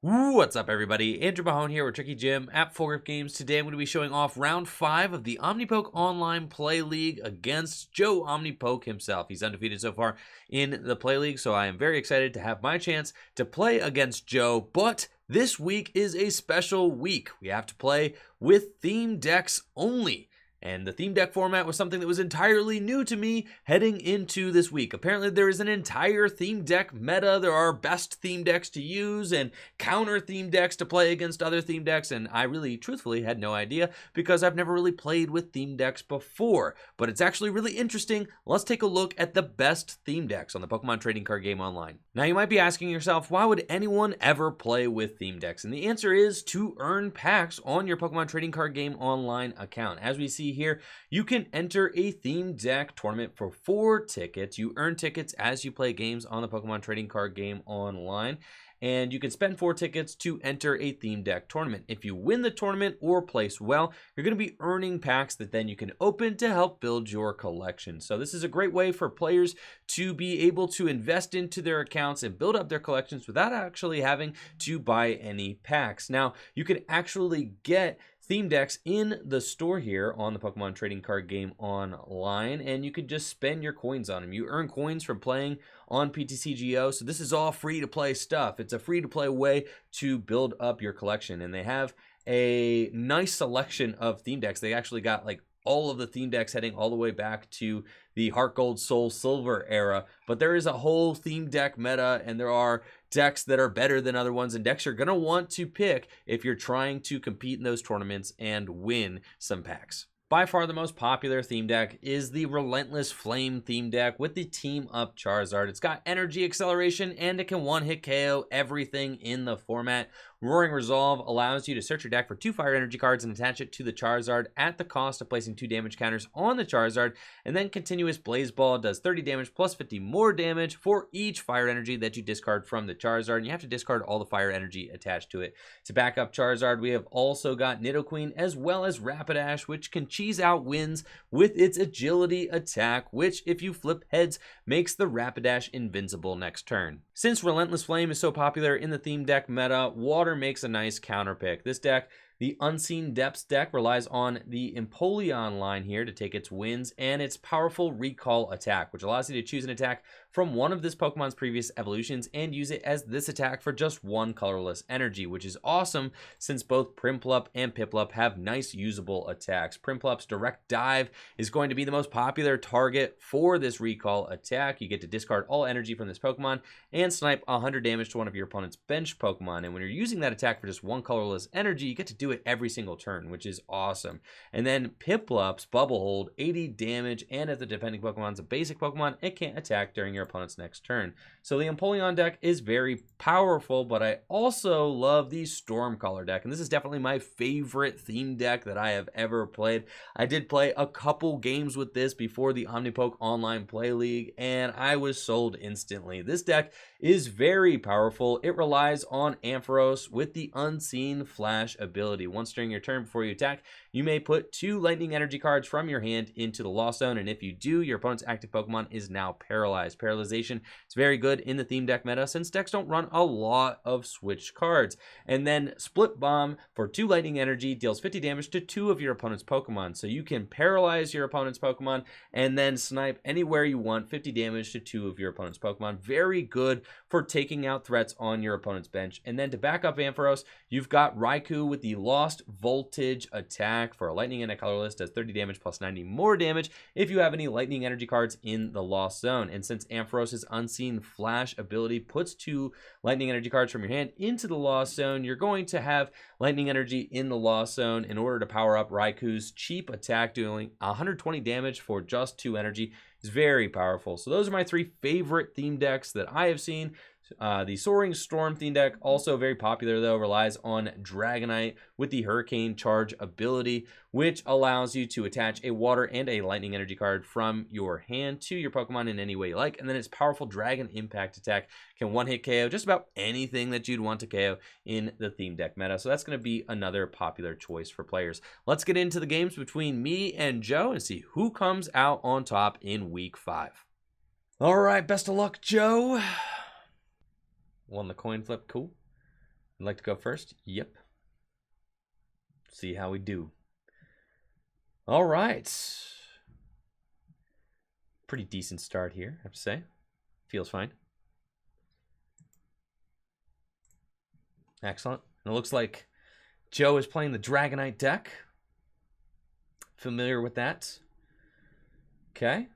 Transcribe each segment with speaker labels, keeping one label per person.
Speaker 1: What's up, everybody? Andrew Mahone here with Tricky Jim at Full Grip Games. Today I'm going to be showing off round 5 of the Omnipoke Online Play League against Joe Omnipoke himself. He's undefeated so far in the Play League, so I am very excited to have my chance to play against Joe. But this week is a special week. We have to play with theme decks only. And the theme deck format was something that was entirely new to me heading into this week. Apparently there is an entire theme deck meta. There are best theme decks to use and counter theme decks to play against other theme decks. And I really, truthfully, had no idea because I've never really played with theme decks before. But it's actually really interesting. Let's take a look at the best theme decks on the Pokemon trading card game online. Now you might be asking yourself, why would anyone ever play with theme decks? And the answer is to earn packs on your Pokemon trading card game online account. As we see here, you can enter a theme deck tournament for 4 tickets. You earn tickets as you play games on the Pokemon trading card game online, and you can spend 4 tickets to enter a theme deck tournament. If you win the tournament or place well, you're going to be earning packs that then you can open to help build your collection. So this is a great way for players to be able to invest into their accounts and build up their collections without actually having to buy any packs. Now, you can actually get theme decks in the store here on the Pokemon trading card game online, and you can just spend your coins on them. You earn coins from playing on PTCGO, so this is all free to play stuff. It's a free to play way to build up your collection, and they have a nice selection of theme decks. They actually got like all of the theme decks heading all the way back to the Heart Gold, Soul Silver era, but there is a whole theme deck meta, and there are decks that are better than other ones, and decks you're going to want to pick if you're trying to compete in those tournaments and win some packs. By far the most popular theme deck is the Relentless Flame theme deck with the Team Up Charizard. It's got energy acceleration and it can one-hit KO everything in the format. Roaring Resolve allows you to search your deck for 2 fire energy cards and attach it to the Charizard at the cost of placing 2 damage counters on the Charizard, and then Continuous Blaze Ball does 30 damage plus 50 more damage for each fire energy that you discard from the Charizard, and you have to discard all the fire energy attached to it. To back up Charizard, we have also got Nidoqueen as well as Rapidash, which can cheese out wins with its agility attack, which if you flip heads makes the Rapidash invincible next turn. Since Relentless Flame is so popular in the theme deck meta, Water makes a nice counter pick. This deck, the Unseen Depths deck, relies on the Empoleon line here to take its wins and its powerful Recall attack, which allows you to choose an attack from one of this Pokemon's previous evolutions and use it as this attack for just 1 colorless energy, which is awesome since both Prinplup and Piplup have nice usable attacks. Primplup's Direct Dive is going to be the most popular target for this Recall attack. You get to discard all energy from this Pokemon and snipe 100 damage to one of your opponent's bench Pokemon, and when you're using that attack for just 1 colorless energy, you get to do it every single turn, which is awesome. And then Piplup's Bubble Hold, 80 damage, and if the defending Pokemon's a basic Pokemon, it can't attack during your opponent's next turn. So the Empoleon deck is very powerful, but I also love the Stormcaller deck, and this is definitely my favorite theme deck that I have ever played. I did play a couple games with this before the Omnipoke Online Play League, and I was sold instantly. This deck is very powerful. It relies on Ampharos with the Unseen Flash ability. Once during your turn before you attack, you may put 2 lightning energy cards from your hand into the Lost Zone, and if you do, your opponent's active Pokemon is now paralyzed. Paralyzation is very good in the theme deck meta since decks don't run a lot of switch cards. And then Split Bomb for 2 lightning energy deals 50 damage to 2 of your opponent's Pokemon. So you can paralyze your opponent's Pokemon and then snipe anywhere you want 50 damage to 2 of your opponent's Pokemon. Very good for taking out threats on your opponent's bench. And then to back up Ampharos, you've got Raikou with the Lost Voltage attack for a lightning and a colorless, does 30 damage plus 90 more damage if you have any lightning energy cards in the Lost Zone. And since Ampharos' Unseen Flash ability puts 2 lightning energy cards from your hand into the Lost Zone, you're going to have lightning energy in the Lost Zone in order to power up Raikou's cheap attack, doing 120 damage for just 2 energy. Is very powerful. So those are my 3 favorite theme decks that I have seen. The Soaring Storm theme deck, also very popular though, relies on Dragonite with the Hurricane Charge ability, which allows you to attach a water and a lightning energy card from your hand to your Pokemon in any way you like. And then its powerful Dragon Impact attack can one-hit KO just about anything that you'd want to KO in the theme deck meta. So that's going to be another popular choice for players. Let's get into the games between me and Joe and see who comes out on top in week 5. All right, best of luck, Joe. Won the coin flip, cool. You'd like to go first? Yep. See how we do. All right. Pretty decent start here, I have to say. Feels fine. Excellent. And it looks like Joe is playing the Dragonite deck. Familiar with that. Okay.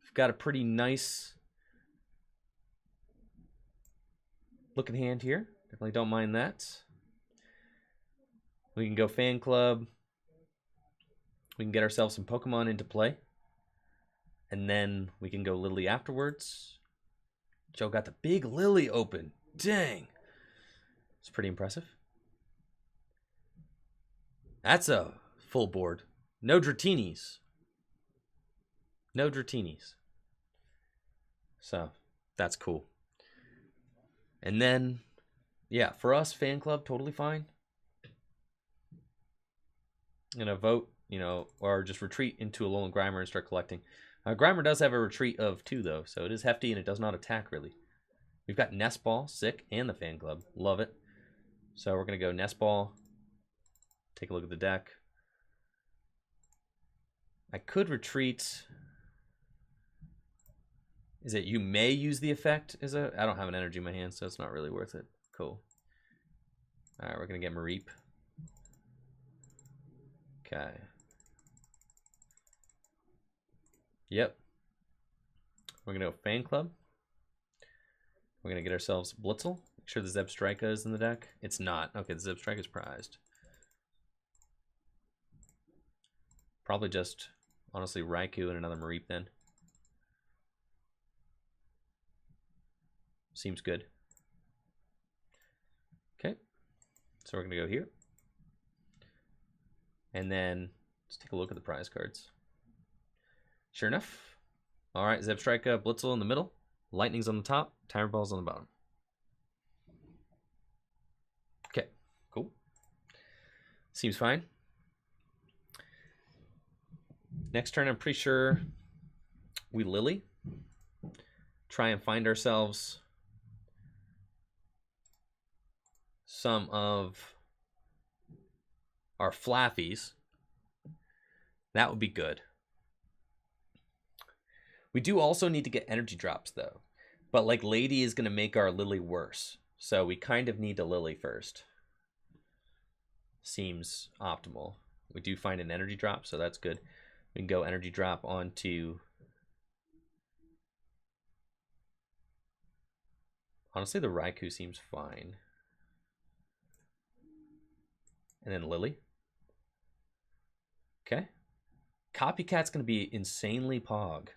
Speaker 1: We've got a pretty nice looking hand here. Definitely don't mind that. We can go fan club. We can get ourselves some Pokemon into play. And then we can go Lily afterwards. Joe got the big Lily open. Dang. It's pretty impressive. That's a full board. No Dratinis. No Dratinis. So, that's cool. And then, yeah, for us, fan club, totally fine. Gonna vote, you know, or just retreat into Alolan Grimer and start collecting. Grimer does have a retreat of 2, though, so it is hefty and it does not attack, really. We've got Nest Ball, sick, and the fan club. Love it. So we're gonna go Nest Ball. Take a look at the deck. I could retreat. Is it you may use the effect? I don't have an energy in my hand, so it's not really worth it. Cool. All right, we're gonna get Mareep. Okay. Yep. We're gonna go Fan Club. We're gonna get ourselves Blitzel. Make sure the Zebstrika is in the deck. It's not. Okay, the Zebstrika is prized. Probably just, honestly, Raikou and another Mareep then. Seems good. Okay. So we're going to go here. And then let's take a look at the prize cards. Sure enough. All right, Zebstrika, Blitzel in the middle. Lightning's on the top. Timer Ball's on the bottom. Okay, cool. Seems fine. Next turn, I'm pretty sure we Lily. Try and find ourselves some of our Flaffies. That would be good. We do also need to get energy drops, though. But, like, Lady is going to make our Lily worse. So we kind of need to Lily first. Seems optimal. We do find an energy drop, so that's good. We can go energy drop onto... Honestly, the Raikou seems fine. And then Lily. Okay. Copycat's going to be insanely pog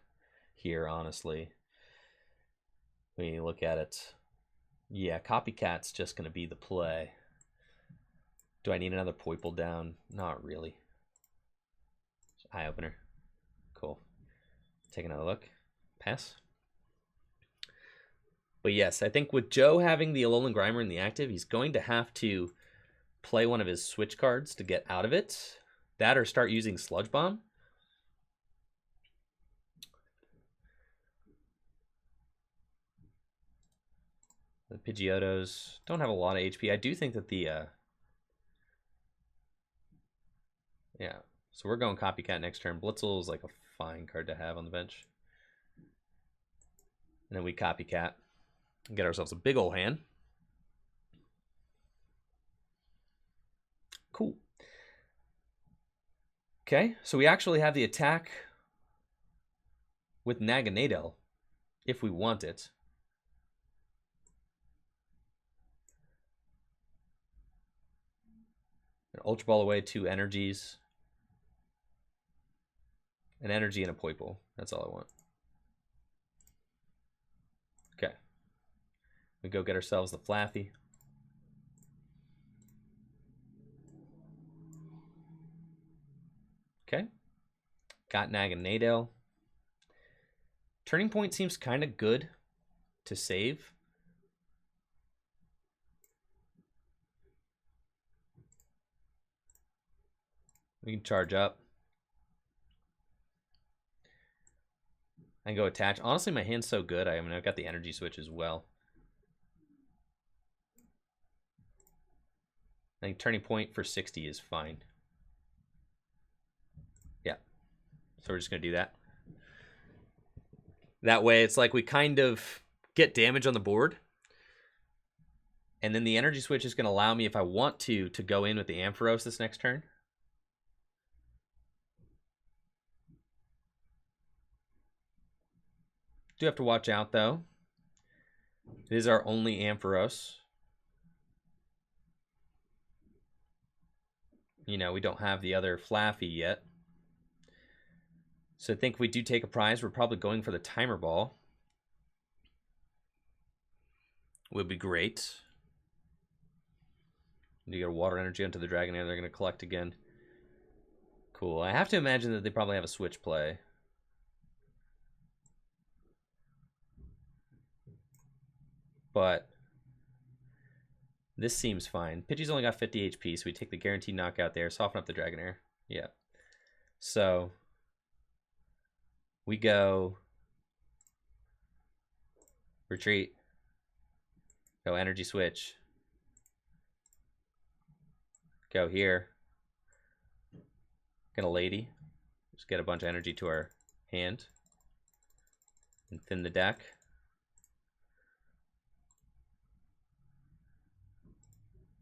Speaker 1: here, honestly. When you look at it. Yeah, Copycat's just going to be the play. Do I need another Poiple down? Not really. Eye opener. Cool. Take another look. Pass. But yes, I think with Joe having the Alolan Grimer in the active, he's going to have to play one of his switch cards to get out of it. That or start using Sludge Bomb. The Pidgeotos don't have a lot of HP. I do think that the... yeah. So we're going Copycat next turn. Blitzel is like a fine card to have on the bench. And then we Copycat. And get ourselves a big ol' hand. Cool. Okay, so we actually have the attack with Naganadel, if we want it. An Ultra Ball away, 2 energies. An energy and a Poiple. That's all I want. Okay. We go get ourselves the Flaffy. Okay. Got Naganadel. Turning Point seems kind of good to save. We can charge up. I can go attach. Honestly, my hand's so good. I mean, I've got the energy switch as well. I think turning point for 60 is fine. Yeah. So we're just going to do that. That way, it's like we kind of get damage on the board. And then the energy switch is going to allow me, if I want to go in with the Ampharos this next turn. Do have to watch out, though. It is our only Ampharos. You know, we don't have the other Flaffy yet. So I think if we do take a prize, we're probably going for the Timer Ball. Would be great. You get a water energy onto the Dragonite, they're going to collect again. Cool. I have to imagine that they probably have a switch play. But this seems fine. Pidgey's only got 50 HP, so we take the guaranteed knockout there, soften up the Dragonair. Yeah. So we go retreat, go energy switch, go here, get a lady, just get a bunch of energy to our hand, and thin the deck.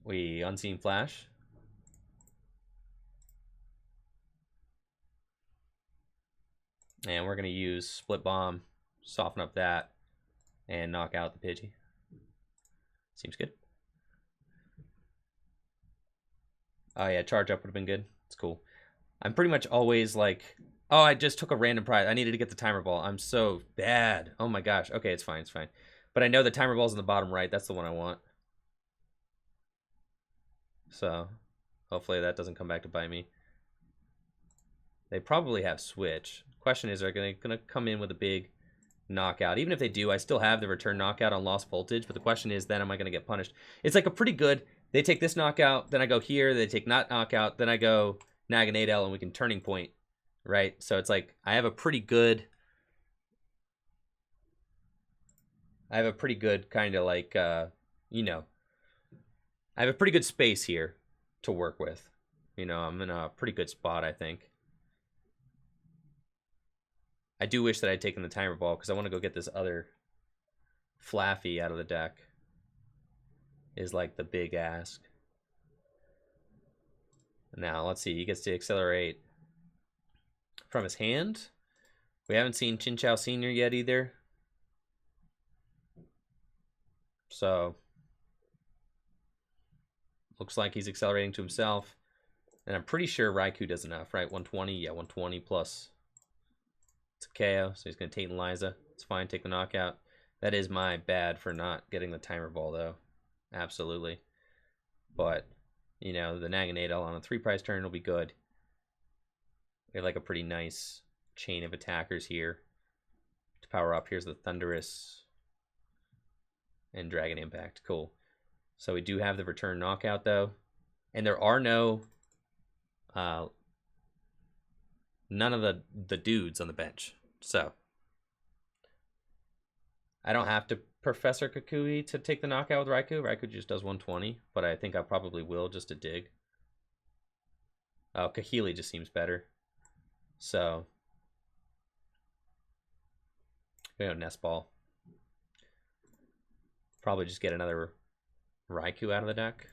Speaker 1: We Unseen Flash. And we're going to use Split Bomb, soften up that, and knock out the Pidgey. Seems good. Oh yeah, charge up would have been good. It's cool. I'm pretty much always like, oh, I just took a random prize. I needed to get the Timer Ball. I'm so bad. Oh my gosh. Okay, it's fine, it's fine. But I know the Timer Ball's in the bottom right. That's the one I want. So hopefully that doesn't come back to bite me. They probably have switch. Question is, are they going to come in with a big knockout? Even if they do, I still have the return knockout on Lost Voltage. But the question is, then am I going to get punished? It's like a pretty good, they take this knockout, then I go here, they take not knockout, then I go Naganadel, and we can turning point, right? So it's like I have a pretty good kind of like, you know, I have a pretty good space here to work with. You know, I'm in a pretty good spot, I think. I do wish that I'd taken the Timer Ball because I want to go get this other Flaffy out of the deck. Is like the big ask. Now, let's see. He gets to accelerate from his hand. We haven't seen Chinchou Sr. yet either. So, looks like he's accelerating to himself. And I'm pretty sure Raikou does enough, right? 120? Yeah, 120 plus. It's a KO, so he's going to take Liza. It's fine, take the knockout. That is my bad for not getting the Timer Ball, though. Absolutely. But, you know, the Naganadel on a 3-prize turn will be good. We have like a pretty nice chain of attackers here. To power up, here's the Thundurus and Dragon Impact. Cool. So we do have the return knockout, though. And there are no... none of the dudes on the bench. So I don't have to Professor Kukui to take the knockout with Raikou. Raikou just does 120, but I think I probably will just to dig. Oh, Kahili just seems better. So we go Nest Ball. Probably just get another Raikou out of the deck.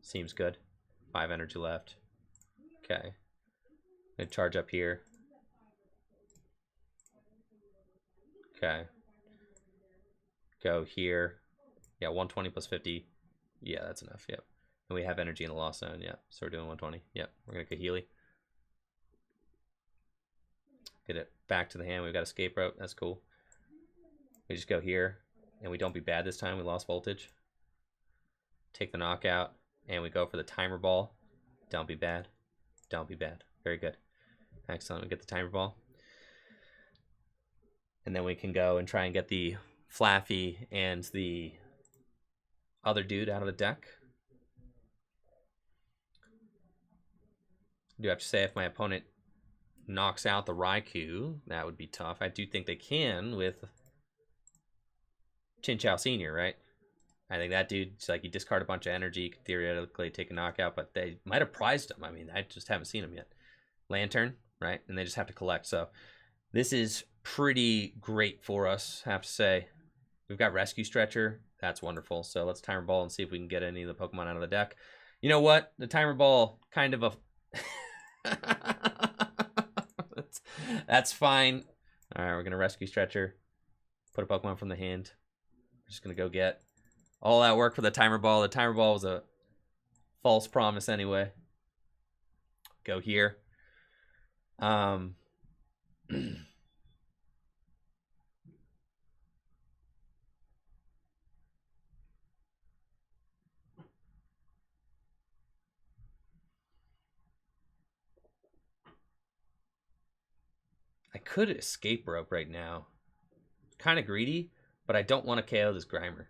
Speaker 1: Seems good. 5 energy left. Okay. Gonna charge up here. Okay. Go here. Yeah, 120 plus 50. Yeah, that's enough. Yep. And we have energy in the Lost Zone. Yeah. So we're doing 120. Yep. We're gonna Kahili. Get it back to the hand. We've got Escape Rope. That's cool. We just go here. And we don't be bad this time. We lost Voltage. Take the knockout. And we go for the Timer Ball. Don't be bad. Don't be bad. Very good. Excellent. We get the Timer Ball. And then we can go and try and get the Flaffy and the other dude out of the deck. I do have to say, if my opponent knocks out the Raikou, that would be tough. I do think they can with Chinchou Sr., right? I think that dude's like, he discard a bunch of energy, you could theoretically take a knockout, but they might have prized him. I mean, I just haven't seen him yet. Lantern, right? And they just have to collect. So this is pretty great for us, I have to say. We've got Rescue Stretcher. That's wonderful. So let's Timer Ball and see if we can get any of the Pokemon out of the deck. You know what? The Timer Ball, kind of a... that's fine. All right, we're going to Rescue Stretcher. Put a Pokemon from the hand. We're just going to go get all that work for the Timer Ball. The Timer Ball was a false promise anyway. Go here. I could escape rope right now. Kind of greedy, but I don't want to KO this Grimer.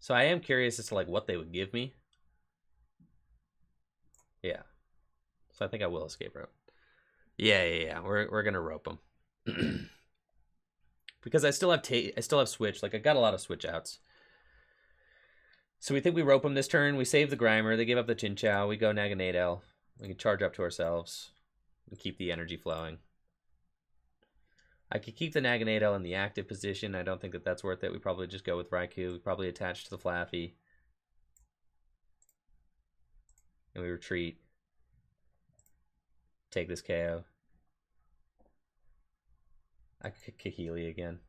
Speaker 1: So I am curious as to like what they would give me. Yeah. So I think I will escape rope. Yeah. We're gonna rope them. Because I still have switch. Like I got a lot of switch outs. So we think we rope them this turn. We save the Grimer. They give up the Chinchou. We go Naganadel. We can charge up to ourselves and keep the energy flowing. I could keep the Naganadel in the active position. I don't think that that's worth it. We probably just go with Raikou. We probably attach to the Flaffy. And we retreat. Take this KO. I could Kahili again.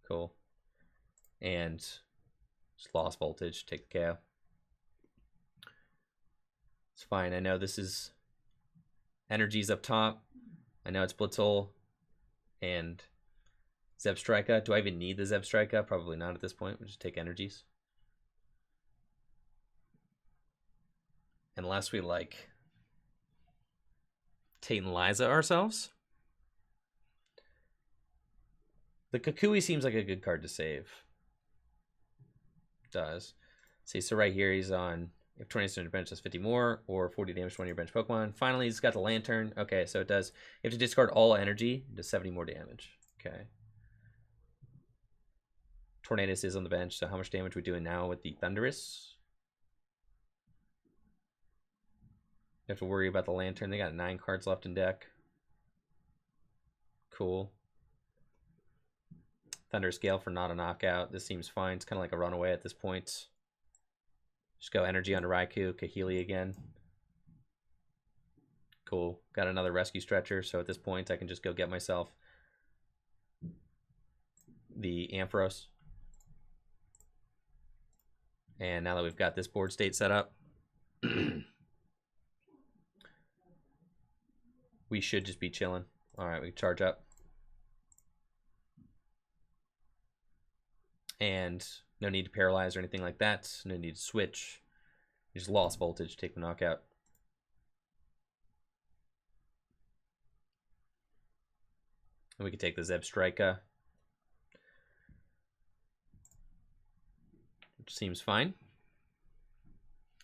Speaker 1: Cool. And just lost voltage. Take the KO. It's fine. I know this is energies up top. I know it's Blitzle and Zebstrika. Do I even need the Zebstrika? Probably not at this point. We'll just take energies. Unless we like Tate and Liza ourselves. The Kukui seems like a good card to save. It does. See, so right here he's on, if 20 is on your bench, that's 50 more, or 40 damage to one of your bench Pokemon. Finally, he's got the Lantern. Okay, so it does, you have to discard all energy, it does 70 more damage. Okay. Tornadus is on the bench, so how much damage are we doing now with the Thundurus? You have to worry about the Lantern. They got 9 cards left in deck. Cool. Thunder Scale for not a knockout. This seems fine. It's kind of like a runaway at this point. Just go energy onto Raikou, Kahili again. Cool. Got another Rescue Stretcher, so at this point I can just go get myself the Ampharos. And now that we've got this board state set up, we should just be chilling. All right, we charge up. And no need to paralyze or anything like that. No need to switch. We just lost voltage, take the knockout. And we can take the Zebstrika, which seems fine.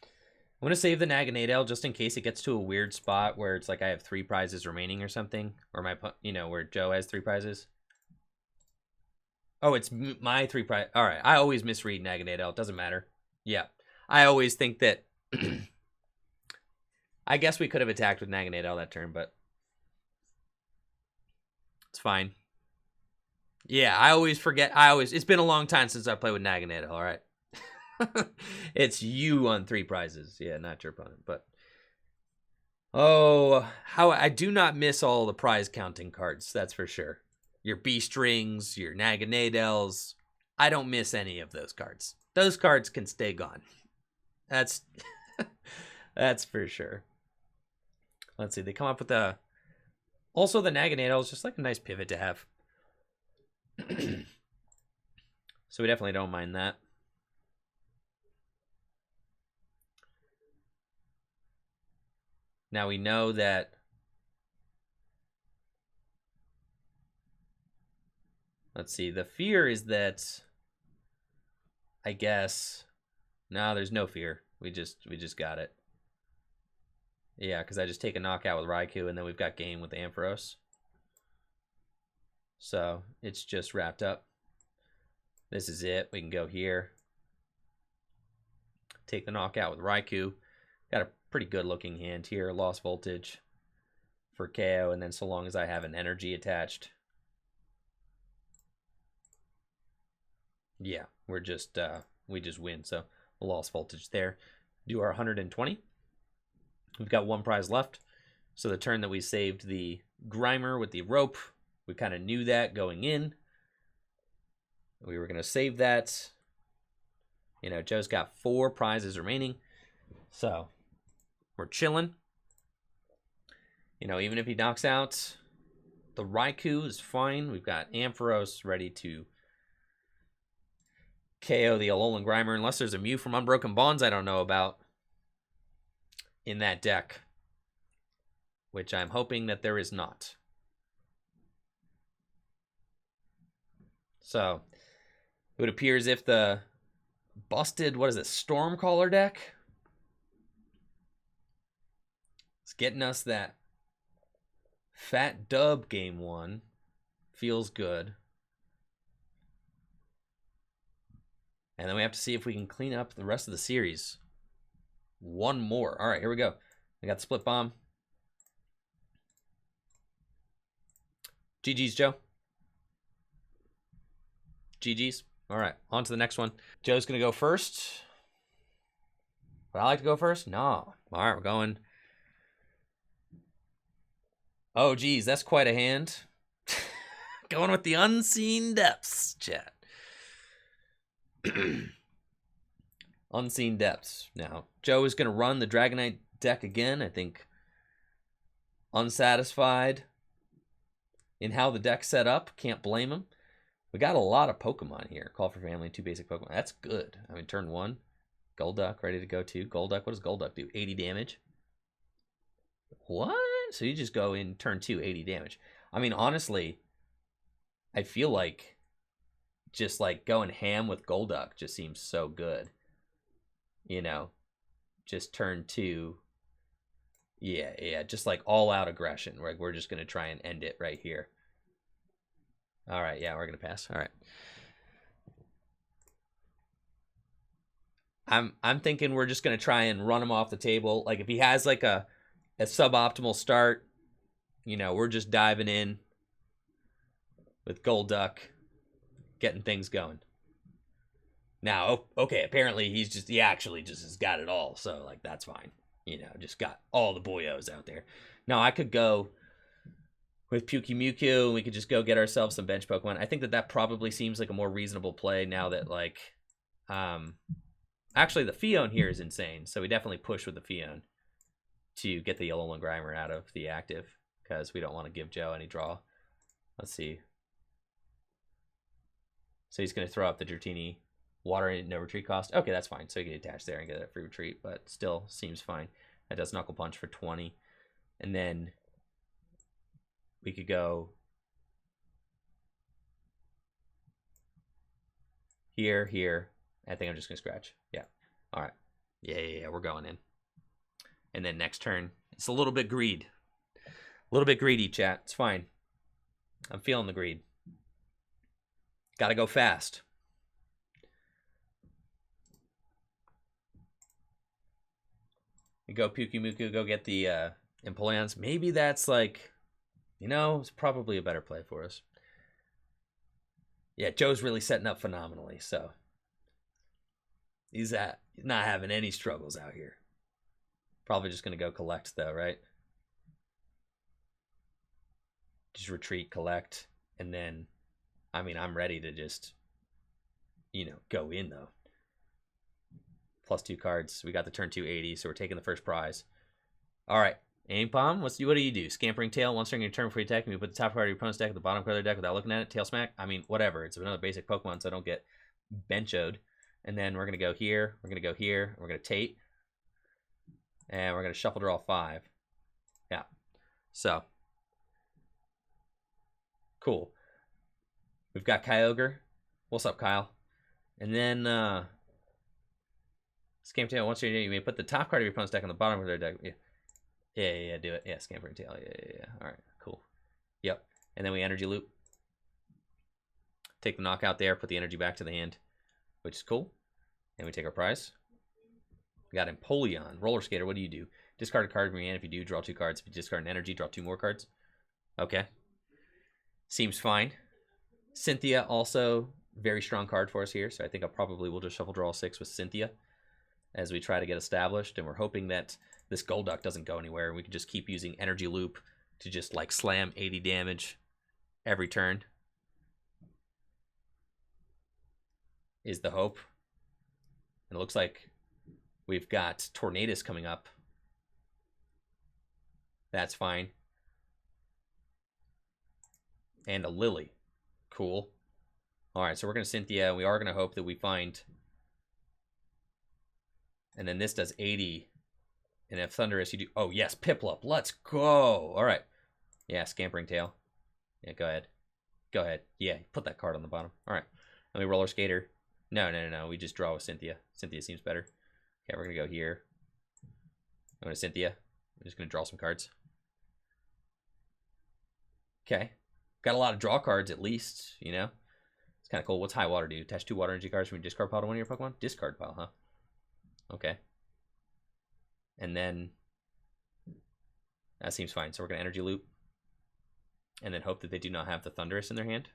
Speaker 1: I'm going to save the Naganadel just in case it gets to a weird spot where it's like I have 3 prizes remaining or something. Or my, where Joe has 3 prizes. Oh, it's my 3 prize. All right. I always misread Naganadel. It doesn't matter. Yeah. I always think that... I guess we could have attacked with Naganadel that turn, but... It's fine. Yeah, I always forget. It's been a long time since I played with Naganadel, all right? It's you on 3 prizes. Yeah, not your opponent, but... Oh, how I do not miss all the prize counting cards, that's for sure. Your B-Strings, your Naganadels. I don't miss any of those cards. Those cards can stay gone. That's that's for sure. Let's see. They come up with the... Also, the Naganadel is just like a nice pivot to have. So we definitely don't mind that. Now we know that... Let's see. The fear is that... I guess... No, there's no fear. We just got it. Yeah, because I just take a knockout with Raikou, and then we've got game with Ampharos. So, it's just wrapped up. This is it. We can go here. Take the knockout with Raikou. Got a pretty good looking hand here. Lost Voltage for KO, and then so long as I have an energy attached. Yeah, we just win. So Lost Voltage there. Do our 120. We've got one prize left. So the turn that we saved the Grimer with the rope, we kind of knew that going in. We were going to save that. You know, Joe's got 4 prizes remaining. So we're chilling. You know, even if he knocks out the Raikou is fine. We've got Ampharos ready to KO the Alolan Grimer, unless there's a Mew from Unbroken Bonds I don't know about in that deck, which I'm hoping that there is not. So it would appear as if the busted, what is it, Stormcaller deck is getting us that fat dub game 1. Feels good. And then we have to see if we can clean up the rest of the series. One more. All right, here we go. We got the Split Bomb. GG's, Joe. GG's. All right, on to the next one. Joe's going to go first. Would I like to go first? No. All right, we're going. Oh, geez, that's quite a hand. Going with the Unseen Depths, chat. Unseen Depths. Now, Joe is going to run the Dragonite deck again. I think unsatisfied in how the deck's set up. Can't blame him. We got a lot of Pokemon here. Call for family, 2 basic Pokemon. That's good. I mean, turn 1. Golduck ready to go too. Golduck, what does Golduck do? 80 damage. What? So you just go in turn 2, 80 damage. I mean, honestly, I feel like just like going ham with Golduck just seems so good. You know, just turn 2. Yeah, just like all out aggression. We're just going to try and end it right here. All right, yeah, we're going to pass. All right. I'm thinking we're just going to try and run him off the table. Like if he has like a suboptimal start, you know, we're just diving in with Golduck, getting things going. Now, okay, apparently he actually just has got it all, so like that's fine. You know, just got all the boyos out there. Now I could go with Mewtwo, and we could just go get ourselves some bench Pokemon. I think that probably seems like a more reasonable play now that like, actually the Fion here is insane, so we definitely push with the Fion to get the Alolan Grimer out of the active because we don't want to give Joe any draw. Let's see. So he's going to throw up the Dratini. Water and no retreat cost. Okay, that's fine. So you can attach there and get a free retreat, but still seems fine. That does Knuckle Punch for 20. And then we could go here, here. I think I'm just going to scratch. Yeah. All right. Yeah, we're going in. And then next turn, it's a little bit greed. A little bit greedy, chat. It's fine. I'm feeling the greed. Got to go fast. You go Muku, go get the Empoleons. Maybe that's like, you know, it's probably a better play for us. Yeah, Joe's really setting up phenomenally, so he's not having any struggles out here. Probably just going to go collect, though, right? Just retreat, collect, and then, I mean, I'm ready to just, you know, go in, though. Plus 2 cards. We got the turn 280, so we're taking the first prize. All right. Aim Palm, what do you do? Scampering Tail, once during your turn before you attack, and you put the top card of your opponent's deck at the bottom card of their deck without looking at it. Tail Smack. I mean, whatever. It's another basic Pokemon, so I don't get benchoed. And then we're going to go here. We're going to go here. We're going to Tate. And we're going to shuffle draw 5. Yeah. So. Cool. We've got Kyogre. What's up, Kyle? And then, Scampering Tail, once you may put the top card of your opponent's deck on the bottom of their deck. Yeah, do it. Yeah, Scampering Tail. Yeah. All right, cool. Yep. And then we Energy Loop. Take the knockout there, put the energy back to the hand, which is cool. And we take our prize. We got Empoleon. Roller Skater, what do you do? Discard a card from your hand. If you do, draw 2 cards. If you discard an energy, draw 2 more cards. Okay. Seems fine. Cynthia, also very strong card for us here. So I think we'll just shuffle draw 6 with Cynthia as we try to get established. And we're hoping that this Golduck doesn't go anywhere. And we can just keep using Energy Loop to just like slam 80 damage every turn. Is the hope. And it looks like we've got Tornadus coming up. That's fine. And a Lily. Cool. Alright, so we're going to Cynthia. We are going to hope that we find... And then this does 80. And if Thundurus, you do... Oh, yes, Piplup. Let's go. Alright. Yeah, Scampering Tail. Yeah, go ahead. Go ahead. Yeah, put that card on the bottom. Alright. Let me Roller Skater. No. We just draw with Cynthia. Cynthia seems better. Okay, we're going to go here. I'm going to Cynthia. I'm just going to draw some cards. Okay. Got a lot of draw cards at least, you know? It's kind of cool. What's High Water do? Attach 2 water energy cards from your discard pile to one of your Pokemon? Discard pile, huh? Okay. And then... That seems fine. So we're going to Energy Loop. And then hope that they do not have the Thundurus in their hand.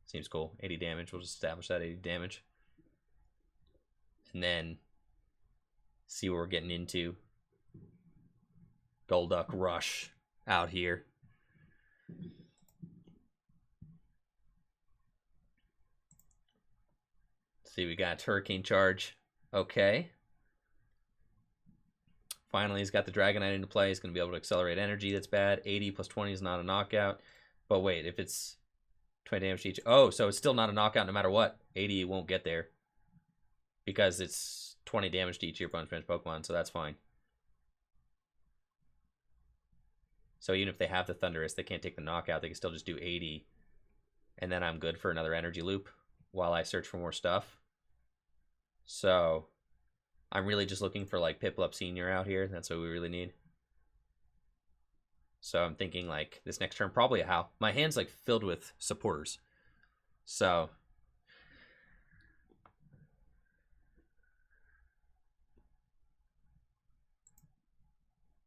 Speaker 1: Seems cool. 80 damage. We'll just establish that 80 damage. And then see what we're getting into. Golduck Rush out here. See, we got Hurricane Charge. Okay. Finally, he's got the Dragonite into play. He's going to be able to accelerate energy. That's bad. 80 plus 20 is not a knockout. But wait, if it's 20 damage to each... Oh, so it's still not a knockout no matter what. 80 won't get there. Because it's 20 damage to each of your opponent's bench Pokemon, so that's fine. So even if they have the Thundurus, they can't take the knockout. They can still just do 80. And then I'm good for another Energy Loop while I search for more stuff. So I'm really just looking for like Piplup Senior out here. That's what we really need. So I'm thinking like this next turn, probably a Howl. My hand's like filled with supporters. So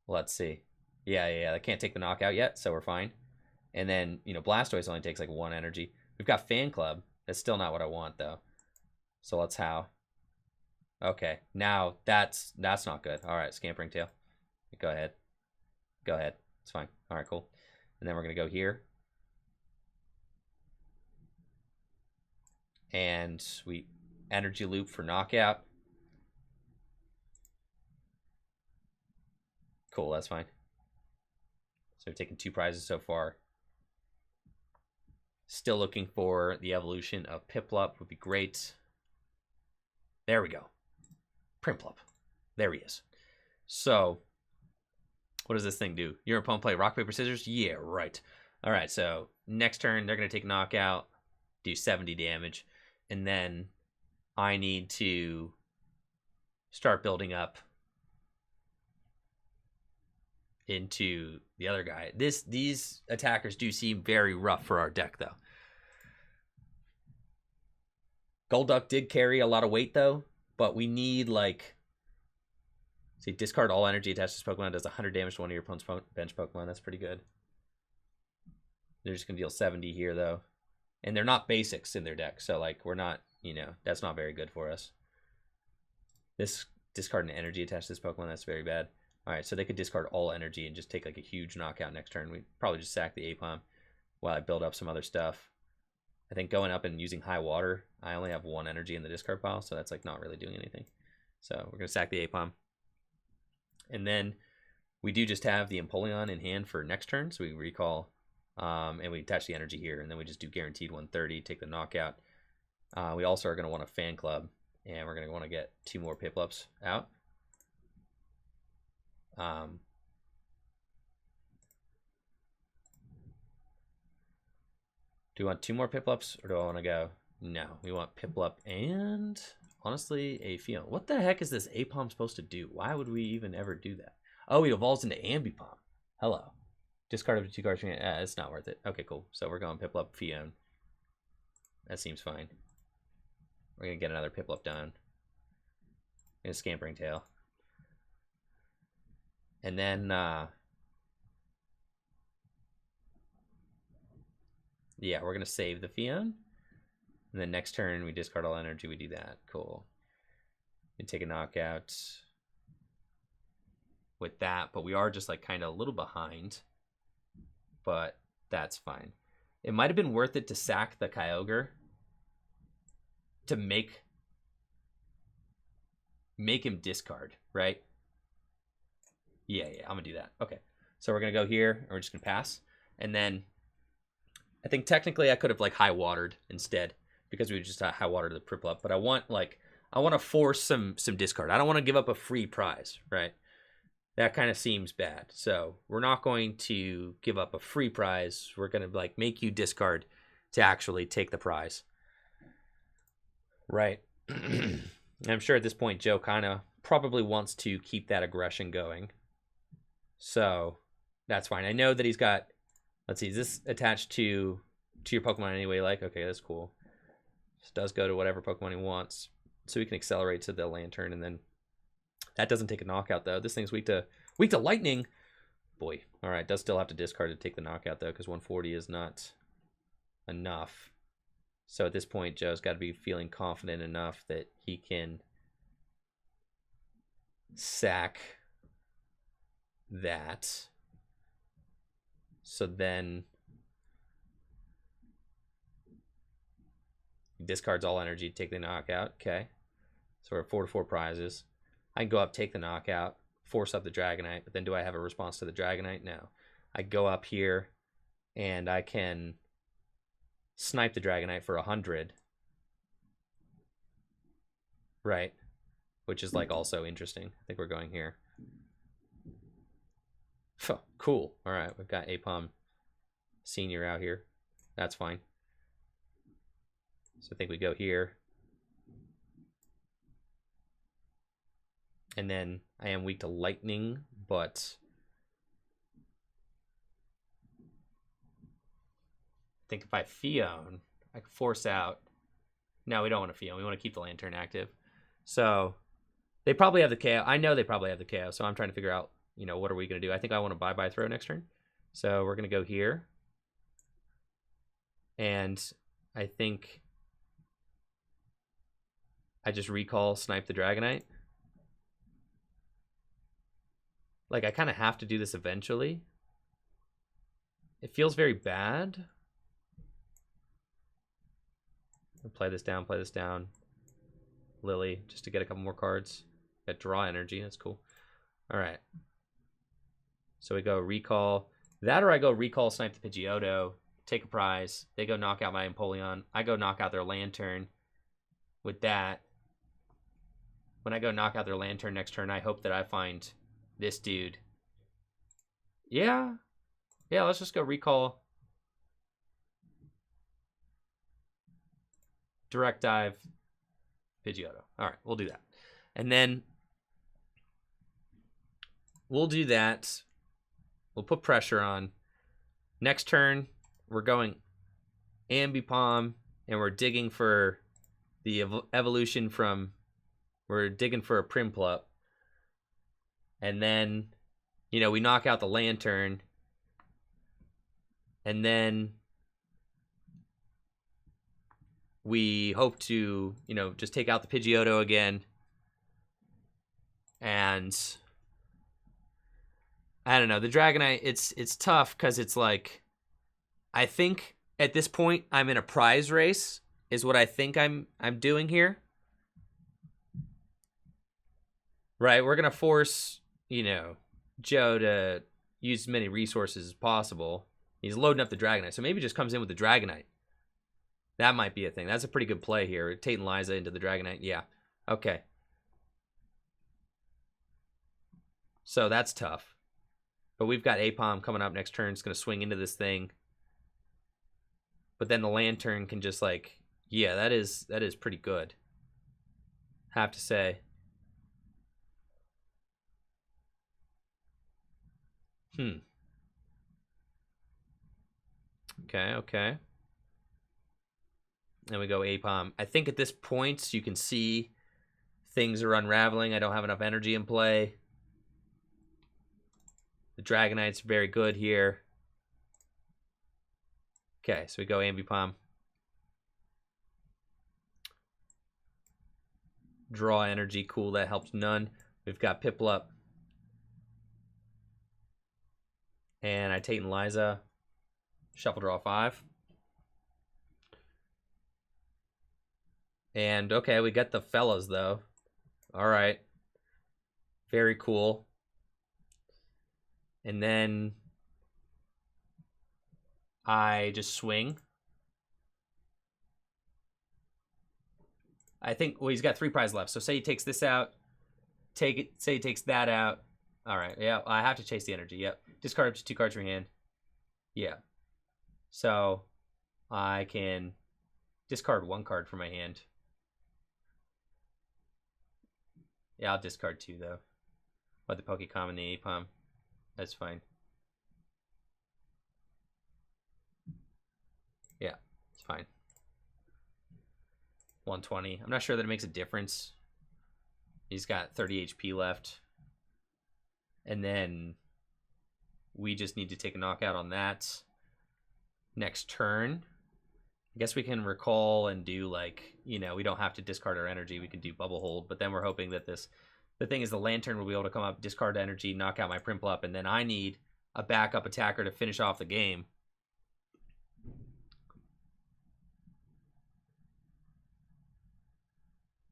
Speaker 1: let's see. Yeah. I can't take the knockout yet, so we're fine. And then, you know, Blastoise only takes like 1 energy. We've got Fan Club. That's still not what I want though. So let's Howl. Okay, now that's not good. All right, Scampering Tail. Go ahead. Go ahead. It's fine. All right, cool. And then we're going to go here. And we Energy Loop for knockout. Cool, that's fine. So we've taken 2 prizes so far. Still looking for the evolution of Piplup. Would be great. There we go. Primplup. There he is. So, what does this thing do? Your opponent play rock, paper, scissors? Yeah, right. All right, so next turn, they're going to take knockout, do 70 damage, and then I need to start building up into the other guy. These attackers do seem very rough for our deck, though. Golduck did carry a lot of weight, though. But we need, like... See, discard all energy attached to this Pokemon. Does 100 damage to one of your opponent's bench Pokemon. That's pretty good. They're just going to deal 70 here, though. And they're not basics in their deck. So, like, we're not, you know... That's not very good for us. This discard an energy attached to this Pokemon. That's very bad. Alright, so they could discard all energy and just take, like, a huge knockout next turn. We'd probably just sack the APOM while I build up some other stuff. I think going up and using High Water, I only have 1 energy in the discard pile, so that's like not really doing anything. So we're going to sack the APOM. And then we do just have the Empoleon in hand for next turn, so we recall, and we attach the energy here, and then we just do guaranteed 130, take the knockout. We also are going to want a Fan Club, and we're going to want to get 2 more Piplups out. Do we want 2 more Piplups, or do I want to go? No, we want Piplup and, honestly, a Fiona. What the heck is this APOM supposed to do? Why would we even ever do that? Oh, he evolves into Ambipom. Hello. Discard up to 2 cards. It's not worth it. Okay, cool. So we're going Piplup, Fion. That seems fine. We're going to get another Piplup done. And a Scampering Tail. And then, yeah, we're going to save the Fion. And then next turn, we discard all energy. We do that. Cool. We take a knockout with that. But we are just like kind of a little behind. But that's fine. It might have been worth it to sack the Kyogre to make him discard, right? Yeah, I'm going to do that. Okay. So we're going to go here, and we're just going to pass. And then I think technically I could have like high watered instead because we just high watered the Piplup, but I want to force some discard. I don't want to give up a free prize, right? That kind of seems bad. So we're not going to give up a free prize. We're going to like make you discard to actually take the prize. Right. I'm sure at this point Joe kind of probably wants to keep that aggression going. So that's fine. I know that he's got, let's see, is this attached to your Pokemon anyway? Like, okay, that's cool. This does go to whatever Pokemon he wants. So we can accelerate to the Lantern, and then that doesn't take a knockout though. This thing's weak to lightning. Boy. All right, does still have to discard to take the knockout though, because 140 is not enough. So at this point, Joe's got to be feeling confident enough that he can sack that. So then he discards all energy to take the knockout. Okay. So we're at 4-4 prizes. I can go up, take the knockout, force up the Dragonite, but then do I have a response to the Dragonite? No. I go up here and I can snipe the Dragonite for 100. Right. Which is like also interesting. I think we're going here. Cool. All right, we've got APOM Senior out here. That's fine. So I think we go here. And then I am weak to lightning, but I think if I Fion, I can force out. No, we don't want to Fion. We want to keep the Lantern active. So they probably have the KO. I know they probably have the KO, so I'm trying to figure out, you know, what are we going to do? I think I want to bye-bye throw next turn. So we're going to go here. And I think I just recall snipe the Dragonite. Like, I kind of have to do this eventually. It feels very bad. I'll play this down. Lily, just to get a couple more cards. Got draw energy, that's cool. All right. So we go recall. That or I go recall snipe the Pidgeotto, take a prize. They go knock out my Empoleon. I go knock out their Lantern with that. When I go knock out their Lantern next turn, I hope that I find this dude. Yeah, let's just go recall. Direct dive Pidgeotto. All right, we'll do that. And then we'll do that. We'll put pressure on. Next turn, we're going Ambipom, and we're digging for the evolution from... We're digging for a Primplup. And then, you know, we knock out the Lantern. And then we hope to, you know, just take out the Pidgeotto again. And I don't know, the Dragonite, it's tough because it's like, I think at this point I'm in a prize race is what I think I'm doing here. Right, we're going to force, you know, Joe to use as many resources as possible. He's loading up the Dragonite, so maybe he just comes in with the Dragonite. That might be a thing. That's a pretty good play here. Tate and Liza into the Dragonite. Yeah, okay. So that's tough. But we've got APOM coming up next turn. It's going to swing into this thing. But then the Lantern can just like, yeah, that is pretty good. Have to say. Okay, okay. And we go APOM. I think at this point you can see things are unraveling. I don't have enough energy in play. The Dragonite's very good here. Okay, so we go Ambipom. Draw energy, cool, that helps none. We've got Piplup. And I Tate and Liza. Shuffle draw 5. And okay, we got the fellas though. Alright. Very cool. And then I just swing. I think, well, he's got 3 prizes left. So say he takes this out. Take it. Say he takes that out. All right. Yeah, I have to chase the energy. Yep. Discard up to 2 cards from your hand. Yeah. So I can discard 1 card from my hand. Yeah, I'll discard 2 though. But the Pokemon and the APOM. That's fine. Yeah, it's fine. 120. I'm not sure that it makes a difference. He's got 30 HP left. And then we just need to take a knockout on that. Next turn, I guess we can recall and do like, you know, we don't have to discard our energy. We could do Bubble Hold, but then we're hoping that this, the thing is the Lantern will be able to come up, discard energy, knock out my Prinplup, and then I need a backup attacker to finish off the game.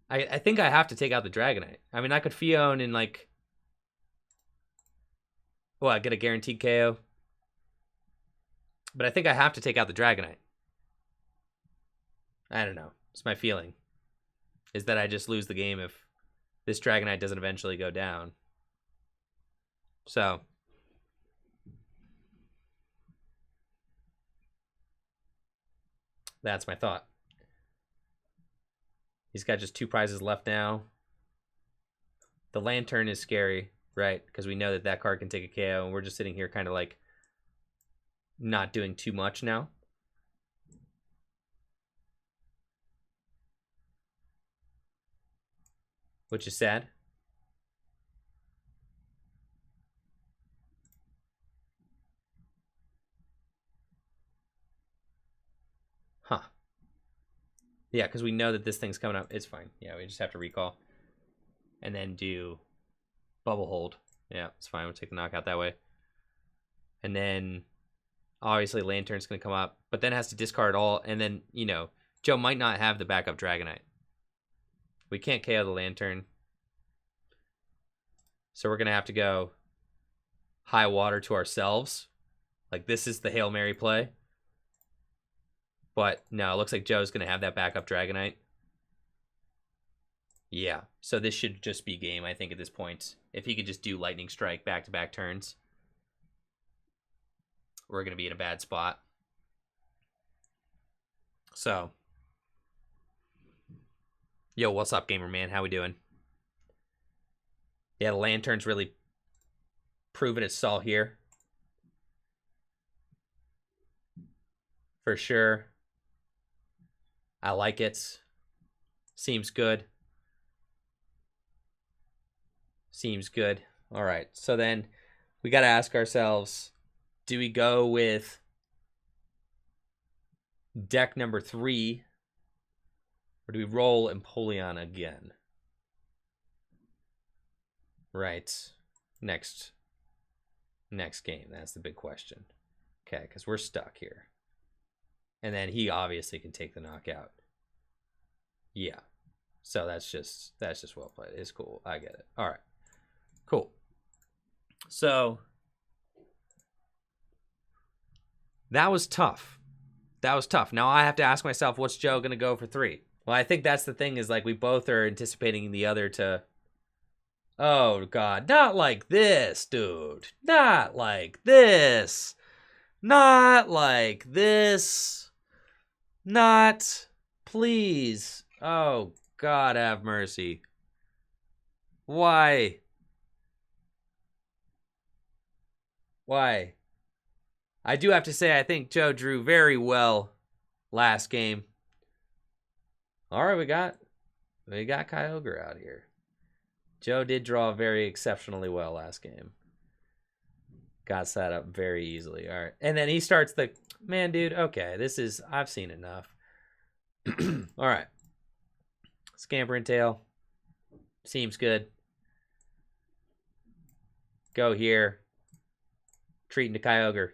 Speaker 1: I think I have to take out the Dragonite. I mean, I could Fion and like, well, I get a guaranteed KO. But I think I have to take out the Dragonite. I don't know. It's my feeling. Is that I just lose the game if this Dragonite doesn't eventually go down. So. That's my thought. He's got just 2 prizes left now. The Lantern is scary, right? Because we know that that card can take a KO, and we're just sitting here kind of like not doing too much now. Which is sad. Huh. Yeah, because we know that this thing's coming up. It's fine. Yeah, we just have to recall. And then do Bubble Hold. Yeah, it's fine. We'll take the knockout that way. And then obviously Lantern's going to come up, but then has to discard all. And then, you know, Joe might not have the backup Dragonite. We can't KO the Lantern. So we're going to have to go high water to ourselves. Like, this is the Hail Mary play. But no, it looks like Joe's going to have that backup Dragonite. Yeah, so this should just be game, I think, at this point. If he could just do Lightning Strike back-to-back turns, we're going to be in a bad spot. So, yo, what's up, gamer man? How we doing? Yeah, the Lantern's really proven its salt here. For sure. I like it. Seems good. Seems good. All right. So then we got to ask ourselves, do we go with deck number 3 or do we roll Empoleon again? Right. Next game. That's the big question. Okay, because we're stuck here. And then he obviously can take the knockout. Yeah. So that's just well played. It's cool. I get it. All right. Cool. So that was tough. That was tough. Now I have to ask myself, what's Joe going to go for 3? Well, I think that's the thing is like we both are anticipating the other to... Oh, God. Not like this, dude. Not like this. Not like this. Not. Please. Oh, God have mercy. Why? Why? I do have to say, I think Joe drew very well last game. All right, we got Kyogre out here. Joe did draw very exceptionally well last game. Got set up very easily. All right. And then he starts the, man, dude, okay, this is, I've seen enough. All right. Scamper and Tail. Seems good. Go here. Treat into Kyogre.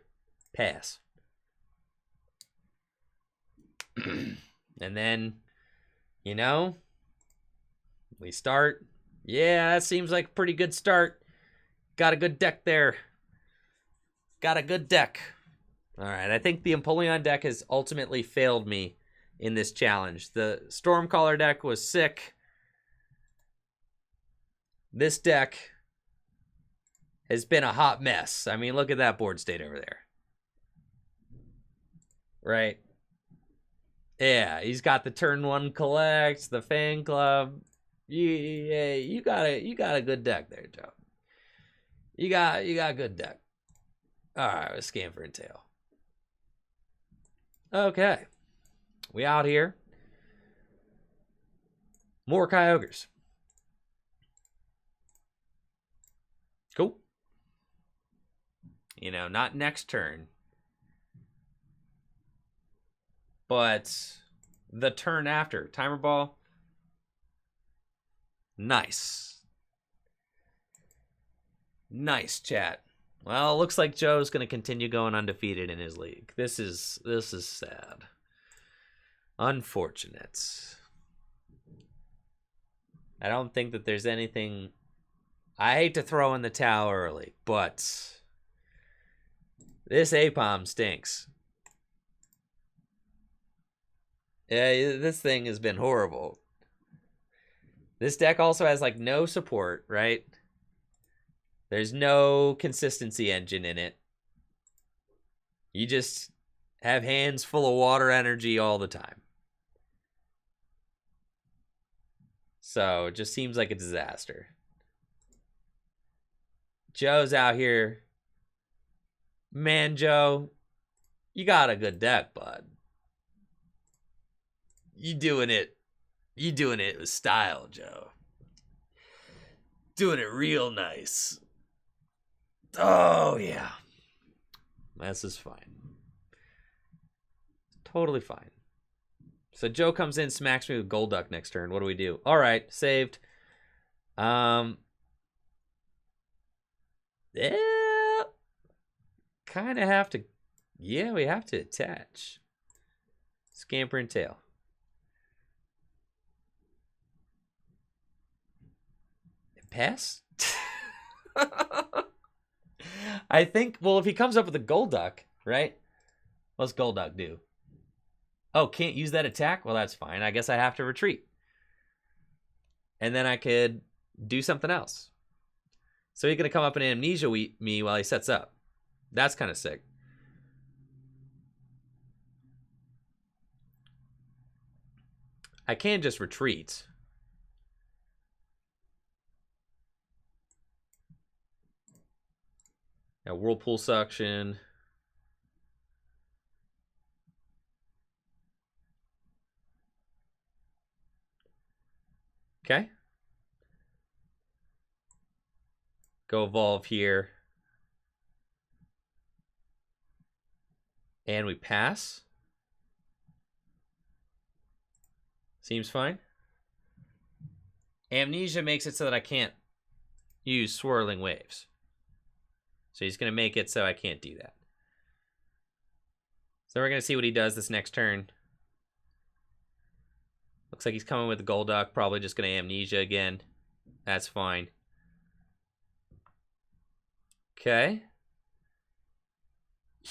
Speaker 1: Pass. And then, you know, we start. Yeah, that seems like a pretty good start. Got a good deck there. Got a good deck. All right, I think the Empoleon deck has ultimately failed me in this challenge. The Stormcaller deck was sick. This deck has been a hot mess. I mean, look at that board state over there. Right? Yeah, he's got the turn 1 collect, the fan club. Yeah, you got a good deck there, Joe. You got a good deck. All right, let's Scamper and Tail. Okay, we out here. More Kyogres. Cool. You know, not next turn, but the turn after. Timer ball. Nice. Nice, chat. Well, looks like Joe's going to continue going undefeated in his league. This is sad. Unfortunate. I don't think that there's anything. I hate to throw in the towel early, but this APOM stinks. Yeah, this thing has been horrible. This deck also has like no support, right? There's no consistency engine in it. You just have hands full of water energy all the time. So it just seems like a disaster. Joe's out here. Man, Joe, you got a good deck, bud. You doing it with style, Joe. Doing it real nice. Oh, yeah. This is fine. Totally fine. So Joe comes in, smacks me with Golduck next turn. What do we do? All right, saved. Yeah. Kind of have to. Yeah, we have to attach. Scamper and Tail. Pass? I think, well, if he comes up with a Golduck, right? What's Golduck do? Oh, can't use that attack? Well, that's fine. I guess I have to retreat. And then I could do something else. So he's going to come up and amnesia me while he sets up. That's kind of sick. I can just retreat. Now, Whirlpool Suction. Okay. Go evolve here. And we pass. Seems fine. Amnesia makes it so that I can't use Swirling Waves. So he's going to make it so I can't do that. So we're going to see what he does this next turn. Looks like he's coming with the Golduck. Probably just going to Amnesia again. That's fine. Okay.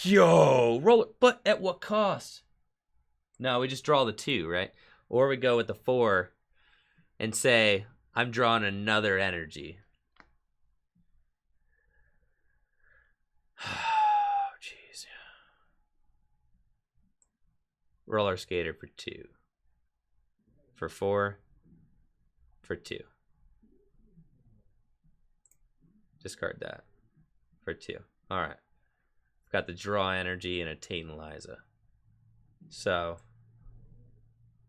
Speaker 1: Yo, roll it. But at what cost? No, we just draw the 2, right? Or we go with the 4 and say, I'm drawing another energy. Oh, jeez. Roller Skater for 2. For 4. For 2. Discard that. For 2. All right. got the draw energy and a Titanizer. So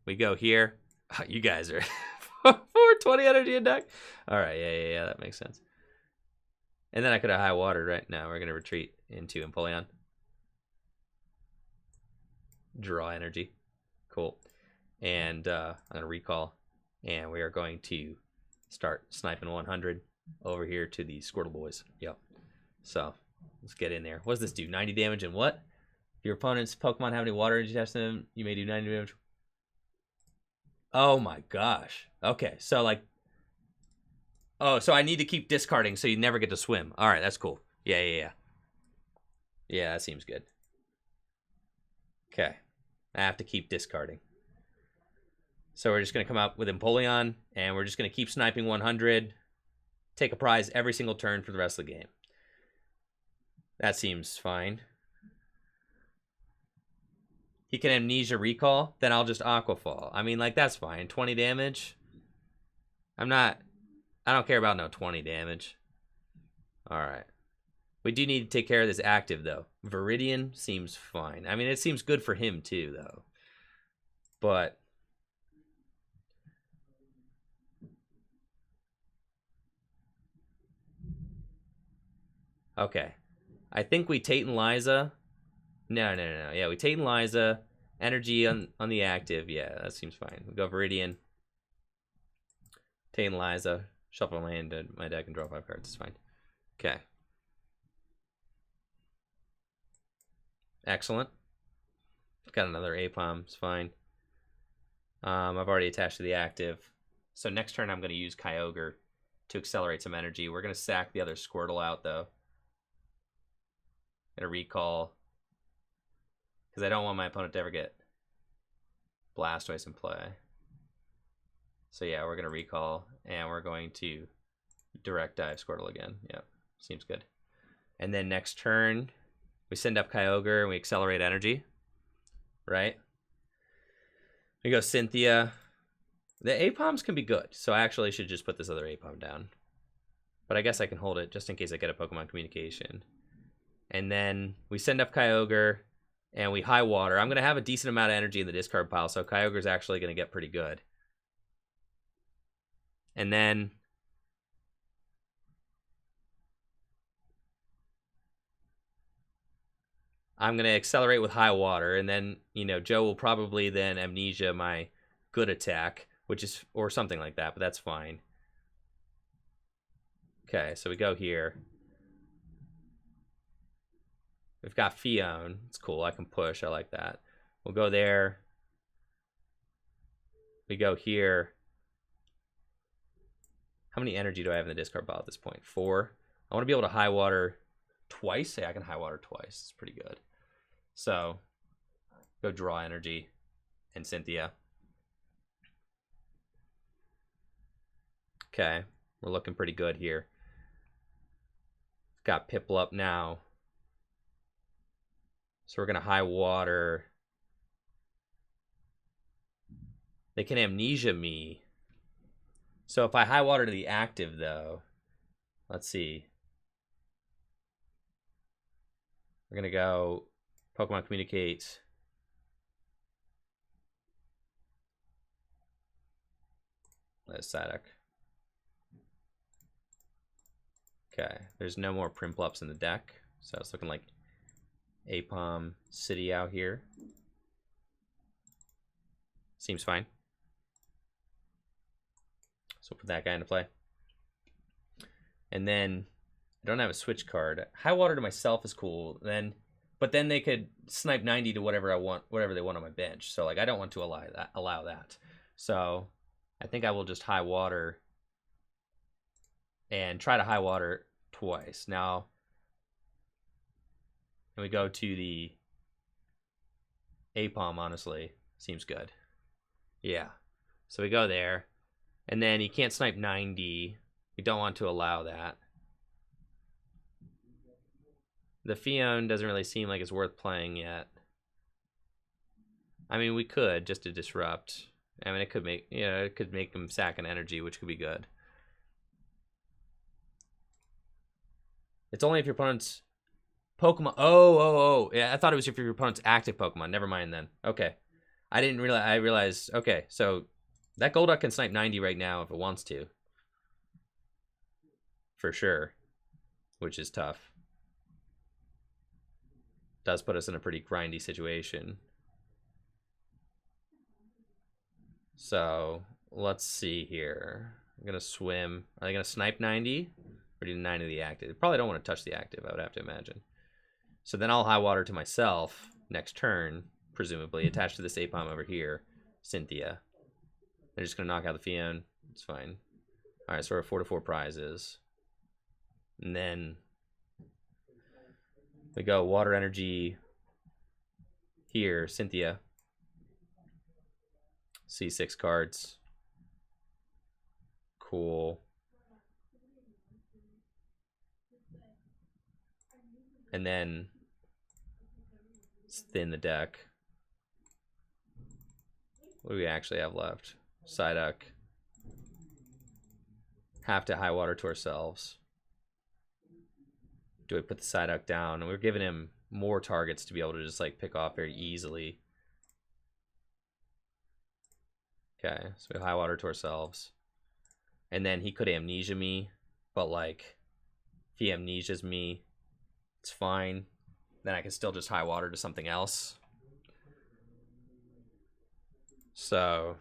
Speaker 1: we go here. Oh, you guys are 420 energy in deck. All right, yeah, that makes sense. And then I could have high water right now. We're gonna retreat into Empoleon. Draw energy. Cool. And I'm gonna recall. And we are going to start sniping 100 over here to the Squirtle boys. Yep. So let's get in there. What does this do? 90 damage and what? If your opponent's Pokemon have any water energy attached to them, you may do 90 damage. Oh my gosh. Okay, so like, oh, so I need to keep discarding so you never get to swim. All right, that's cool. Yeah. Yeah, that seems good. Okay, I have to keep discarding. So we're just going to come up with Empoleon, and we're just going to keep sniping 100, take a prize every single turn for the rest of the game. That seems fine. He can Amnesia Recall, then I'll just Aqua Fall. I mean, like, that's fine. 20 damage. I don't care about no 20 damage. All right. We do need to take care of this active, though. Viridian seems fine. I mean, it seems good for him, too, though. But okay. I think we Titanizer. No. Yeah, we Titanizer. Energy on the active. Yeah, that seems fine. We go Viridian. Titanizer. Shuffle my hand to my deck and draw 5 cards. It's fine. Okay. Excellent. Got another APOM. It's fine. I've already attached to the active. So next turn I'm going to use Kyogre to accelerate some energy. We're going to sack the other Squirtle out, though. Gonna recall. Because I don't want my opponent to ever get Blastoise in play. So yeah, we're going to recall. And we're going to direct dive Squirtle again. Yep, seems good. And then next turn, we send up Kyogre and we accelerate energy. Right? We go Cynthia. The APOMs can be good, so I actually should just put this other APOM down. But I guess I can hold it just in case I get a Pokemon Communication. And then we send up Kyogre, and we high water. I'm going to have a decent amount of energy in the discard pile, so Kyogre's actually going to get pretty good. And then I'm going to accelerate with high water, and then, you know, Joe will probably then Amnesia my good attack, which is, or something like that, but that's fine. Okay, so we go here. We've got Fion. It's cool. I can push. I like that. We'll go there. We go here. How many energy do I have in the discard pile at this point? 4. I want to be able to high water twice. Yeah, I can high water twice. It's pretty good. So, go draw energy and Cynthia. Okay, we're looking pretty good here. Got Piplup now. So we're going to high water. They can Amnesia me. So if I high water to the active, though, let's see. We're going to go Pokemon Communicate. Let's Psyduck. Okay, there's no more Primplups in the deck. So it's looking like APOM City out here. Seems fine. So put that guy into play. And then I don't have a switch card. High water to myself is cool. But then they could snipe 90 to whatever I want, whatever they want on my bench. So like I don't want to allow that. So I think I will just high water and try to high water twice. Now we go to the APOM, honestly. Seems good. Yeah. So we go there. And then he can't snipe 90. We don't want to allow that. The Fion doesn't really seem like it's worth playing yet. I mean, we could just to disrupt. I mean, it could make, you know, it could make him sack an energy, which could be good. It's only if your opponent's Pokemon. Oh. Yeah, I thought it was if your opponent's active Pokemon. Never mind then. Okay. I didn't realize. I realized. Okay, so that Golduck can snipe 90 right now if it wants to. For sure. Which is tough. Does put us in a pretty grindy situation. So, let's see here. I'm going to swim. Are they going to snipe 90? Or do 90 the active? Probably don't want to touch the active, I would have to imagine. So then I'll high water to myself next turn, presumably, attached to this Apom over here, Cynthia. They're just going to knock out the Fion. It's fine. Alright, so we're 4-4 prizes. And then we go Water Energy here, Cynthia. C6 cards. Cool. And then thin the deck. What do we actually have left? Psyduck. Have to high water to ourselves. Do we put the Psyduck down? And we're giving him more targets to be able to just like pick off very easily. Okay, so we high water to ourselves. And then he could amnesia me, but like if he amnesias me, it's fine. Then I can still just high water to something else. So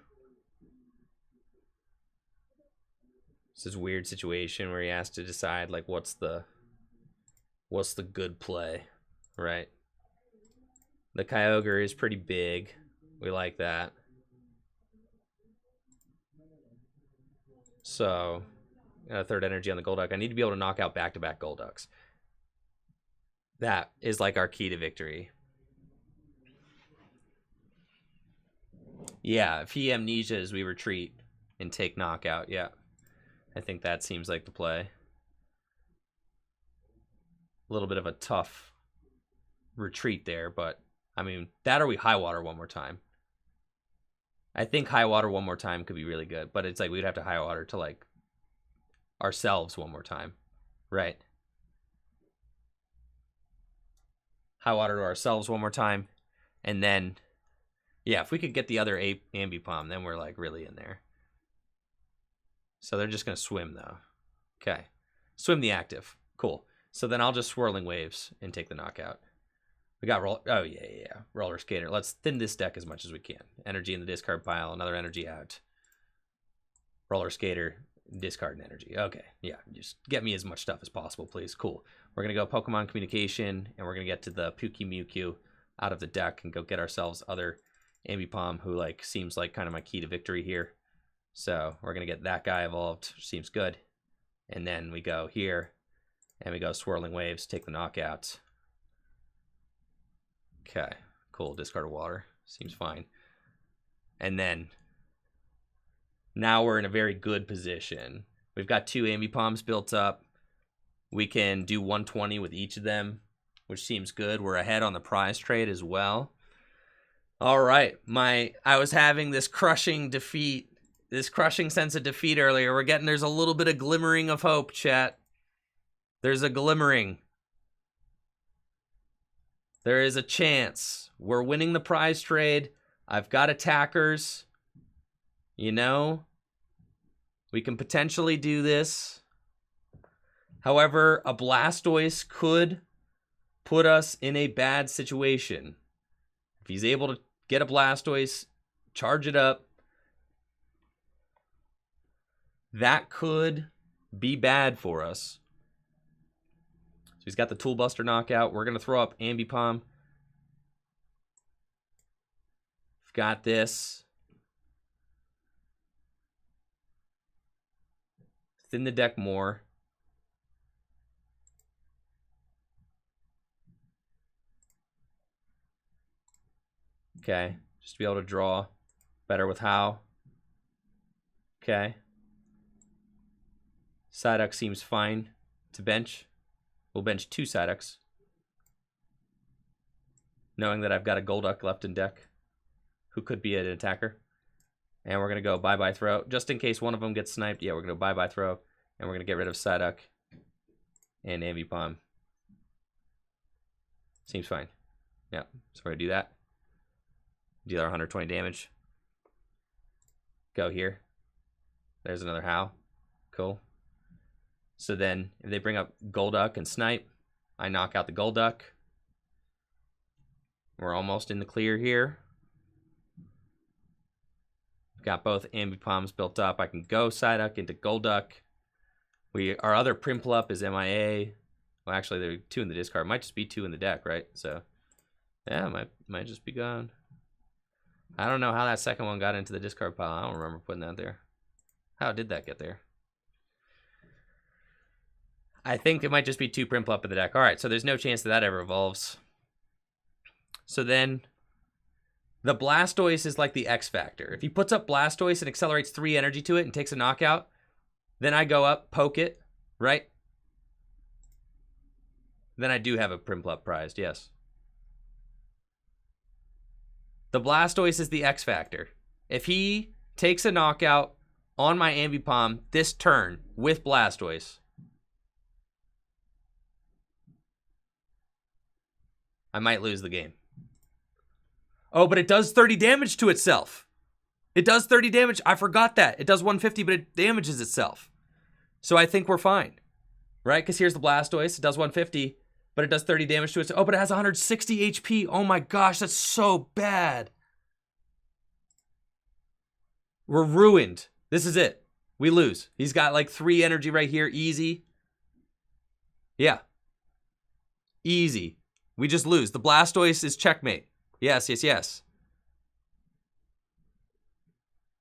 Speaker 1: this is a weird situation where he has to decide like what's the good play, right? The Kyogre is pretty big. We like that. So got a third energy on the Golduck. I need to be able to knock out back-to-back Golducks. That is like our key to victory. Yeah, if he amnesias, we retreat and take knockout. Yeah, I think that seems like the play. A little bit of a tough retreat there, but I mean, that or we high water one more time. I think high water one more time could be really good, but it's like we'd have to high water to like ourselves one more time, right? High water to ourselves one more time, and then yeah, if we could get the other Ambipom, then we're like really in there. So they're just gonna swim though. Okay, swim the active, cool. So then I'll just Swirling Waves and take the knockout. We got Roller Skater. Let's thin this deck as much as we can. Energy in the discard pile, another energy out. Roller Skater, discard an energy. Okay, yeah, just get me as much stuff as possible, please. Cool. We're gonna go Pokemon Communication, and we're gonna get to the Pukimewkyu out of the deck and go get ourselves other Ambipom, who like seems like kind of my key to victory here. So we're gonna get that guy evolved, which seems good. And then we go here, and we go Swirling Waves, take the knockout. Okay, cool. Discard water. Seems fine. And then now we're in a very good position. We've got 2 Ambipoms built up. We can do 120 with each of them, which seems good. We're ahead on the prize trade as well. All right. I was having this crushing defeat, this crushing sense of defeat earlier. There's a little bit of glimmering of hope, chat. There's a glimmering. There is a chance. We're winning the prize trade. I've got attackers. You know, we can potentially do this. However, a Blastoise could put us in a bad situation. If he's able to get a Blastoise, charge it up, that could be bad for us. So he's got the Tool Buster knockout. We're going to throw up Ambipom. We've got this. Thin the deck more. Okay. Just to be able to draw better with how. Okay. Psyduck seems fine to bench. We'll bench 2 Psyducks, knowing that I've got a Golduck left in deck, who could be an attacker. And we're going to go bye-bye throw. Just in case one of them gets sniped, yeah, we're going to bye-bye throw. And we're going to get rid of Psyduck and Ambipom. Seems fine. Yeah, so we're going to do that. Deal our 120 damage. Go here. There's another How. Cool. So then, if they bring up Golduck and Snipe, I knock out the Golduck. We're almost in the clear here. Got both Ambipoms built up. I can go Psyduck into Golduck. Our other Prinplup is MIA. Well, actually, there are 2 in the discard. Might just be 2 in the deck, right? So, yeah, might just be gone. I don't know how that second one got into the discard pile. I don't remember putting that there. How did that get there? I think it might just be 2 Prinplup in the deck. All right, so there's no chance that ever evolves. So then, the Blastoise is like the X Factor. If he puts up Blastoise and accelerates 3 energy to it and takes a knockout, then I go up, poke it, right? Then I do have a Prinplup prized, yes. The Blastoise is the X Factor. If he takes a knockout on my Ambipom this turn with Blastoise, I might lose the game. Oh, but it does 30 damage to itself. It does 30 damage. I forgot that. It does 150, but it damages itself. So I think we're fine. Right? Because here's the Blastoise. It does 150, but it does 30 damage to itself. Oh, but it has 160 HP. Oh my gosh, that's so bad. We're ruined. This is it. We lose. He's got like 3 energy right here. Easy. Yeah. Easy. We just lose. The Blastoise is checkmate. Yes, yes, yes.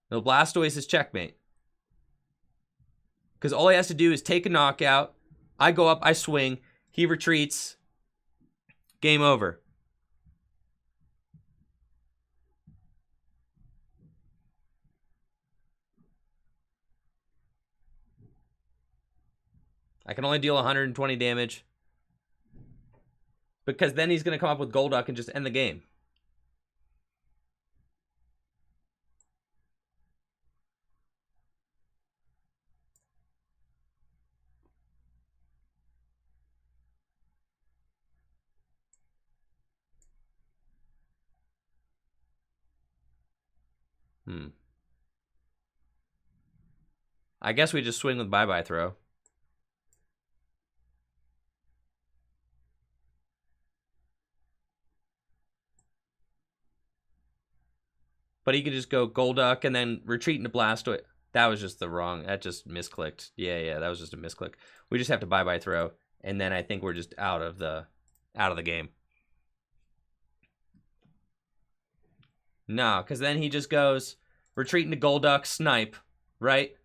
Speaker 1: The Blastoise is checkmate. Because all he has to do is take a knockout. I go up, I swing. He retreats. Game over. I can only deal 120 damage. Because then he's going to come up with Golduck and just end the game. I guess we just swing with bye-bye throw. But he could just go Golduck and then retreat into Blastoise. That was just the wrong. That just misclicked. Yeah, that was just a misclick. We just have to bye-bye throw, and then I think we're just out of the game. No, because then he just goes retreat into Golduck, snipe, right?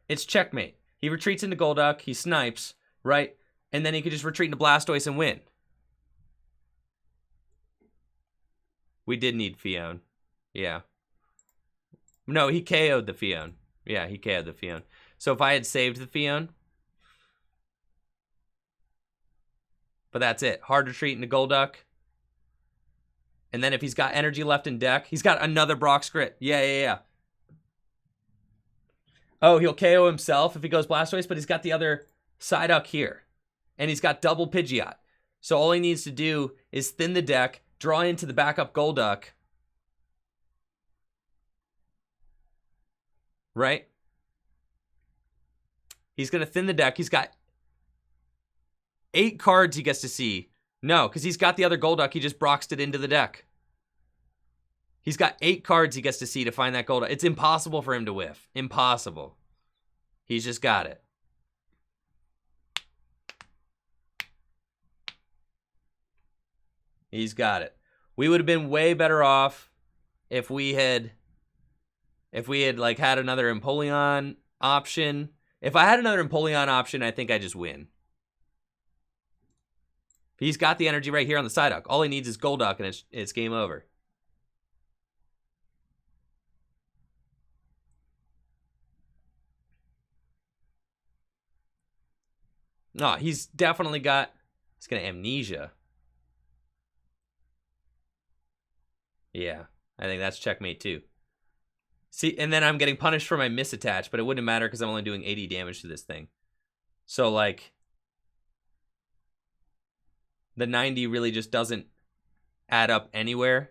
Speaker 1: It's checkmate. He retreats into Golduck, he snipes, right? And then he could just retreat into Blastoise and win. We did need Fion. Yeah. No, he KO'd the Fion. Yeah, he KO'd the Fion. So if I had saved the Fion. But that's it. Hard retreat into Golduck. And then if he's got energy left in deck, he's got another Brock Script. Yeah. Oh, he'll KO himself if he goes Blastoise, but he's got the other Psyduck here. And he's got double Pidgeot. So all he needs to do is thin the deck, draw into the backup Golduck. Right? He's going to thin the deck. He's got 8 cards he gets to see. No, because he's got the other Golduck. He just Broxed it into the deck. He's got 8 cards he gets to see to find that Golduck. It's impossible for him to whiff. Impossible. He's just got it. He's got it. We would have been way better off if we had like had another Empoleon option. If I had another Empoleon option, I think I just win. He's got the energy right here on the Psyduck. All he needs is Golduck and it's game over. No, he's definitely got... He's got Amnesia. Yeah, I think that's checkmate too. See, and then I'm getting punished for my misattach, but it wouldn't matter because I'm only doing 80 damage to this thing. So, like, the 90 really just doesn't add up anywhere.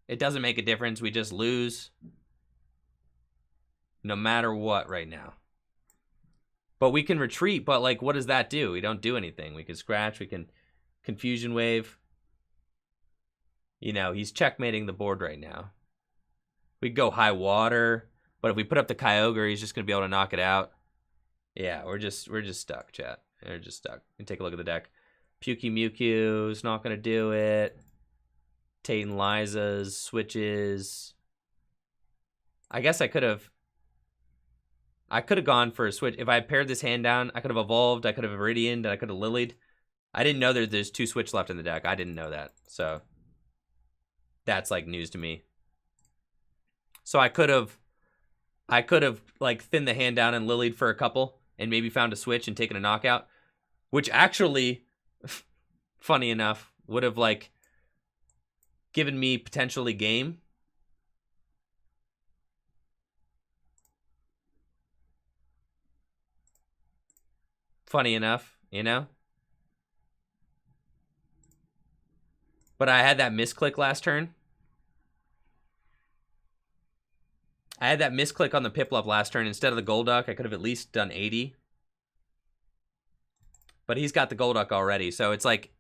Speaker 1: It doesn't make a difference. We just lose no matter what right now. But we can retreat, but like, what does that do? We don't do anything. We can scratch, we can Confusion Wave. You know, he's checkmating the board right now. We go high water, but if we put up the Kyogre, he's just gonna be able to knock it out. Yeah, we're just stuck, chat. We're just stuck. And take a look at the deck. Pukey Mewtwo is not gonna do it. Tate and Liza's switches. I guess I could have gone for a switch. If I had pared this hand down, I could have evolved, I could have Iridianed, and I could have Lilied. I didn't know there's 2 switch left in the deck. I didn't know that. So that's like news to me. So I could have like thinned the hand down and Lilied for a couple and maybe found a switch and taken a knockout, which actually, funny enough, would have like given me potentially game. Funny enough, you know? But I had that misclick last turn. I had that misclick on the Piplup last turn. Instead of the Golduck, I could have at least done 80. But he's got the Golduck already, so it's like...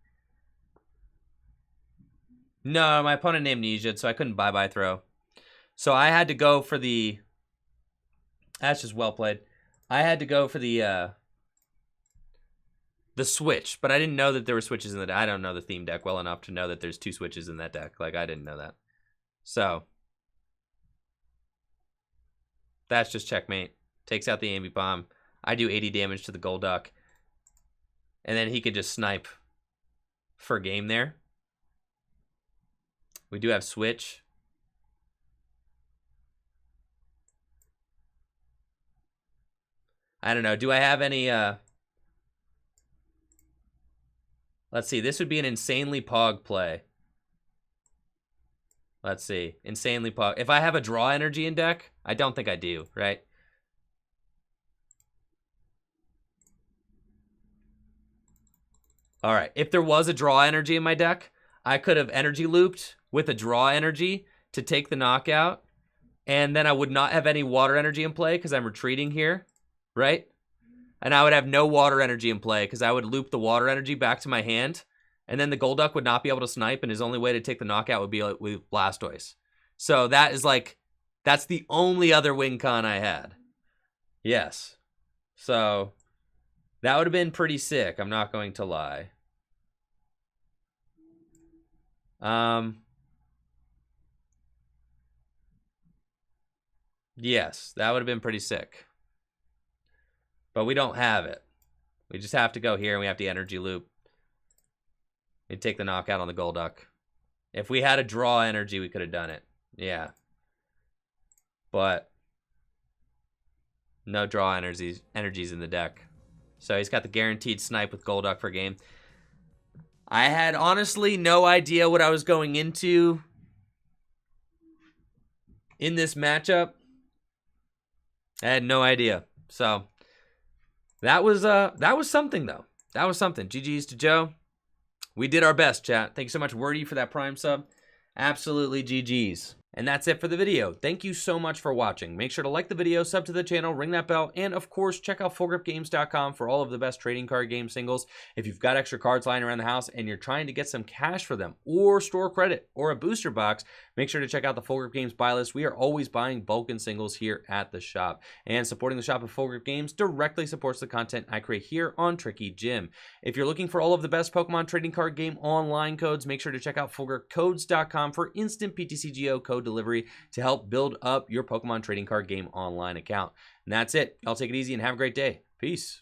Speaker 1: No, my opponent amnesia'd, so I couldn't bye-bye throw. So I had to go for the... That's just well played. I had to go for the switch, but I didn't know that there were switches in the deck. I don't know the theme deck well enough to know that there's 2 switches in that deck. Like, I didn't know that. So... That's just checkmate. Takes out the Ambi Bomb. I do 80 damage to the Golduck. And then he could just snipe for game there. We do have switch. I don't know. Do I have any... Let's see. This would be an insanely pog play. Let's see. Insanely pog. If I have a draw energy in deck, I don't think I do, right? All right. If there was a draw energy in my deck, I could have energy looped with a draw energy to take the knockout, and then I would not have any water energy in play because I'm retreating here, right? And I would have no water energy in play because I would loop the water energy back to my hand, and then the Golduck would not be able to snipe, and his only way to take the knockout would be with Blastoise. So that is like, that's the only other win con I had. Yes. So that would have been pretty sick, I'm not going to lie. Yes, that would have been pretty sick. But we don't have it. We just have to go here and we have the energy loop. We take the knockout on the Golduck. If we had a draw energy, we could have done it. Yeah. But no draw energies in the deck. So he's got the guaranteed snipe with Golduck for game. I had honestly no idea what I was going into in this matchup. I had no idea. So that was something though. That was something. GG's to Joe. We did our best, chat. Thanks so much, Wordy, for that Prime sub. Absolutely GG's. And that's it for the video. Thank you so much for watching. Make sure to like the video, sub to the channel, ring that bell, and of course, check out FullGripGames.com for all of the best trading card game singles. If you've got extra cards lying around the house and you're trying to get some cash for them, or store credit, or a booster box, make sure to check out the Full Grip Games buy list. We are always buying bulk and singles here at the shop. And supporting the shop of Full Grip Games directly supports the content I create here on Tricky Jim. If you're looking for all of the best Pokemon trading card game online codes, make sure to check out FullGripCodes.com for instant PTCGO code delivery to help build up your Pokemon trading card game online account. And that's it. Y'all take it easy and have a great day. Peace.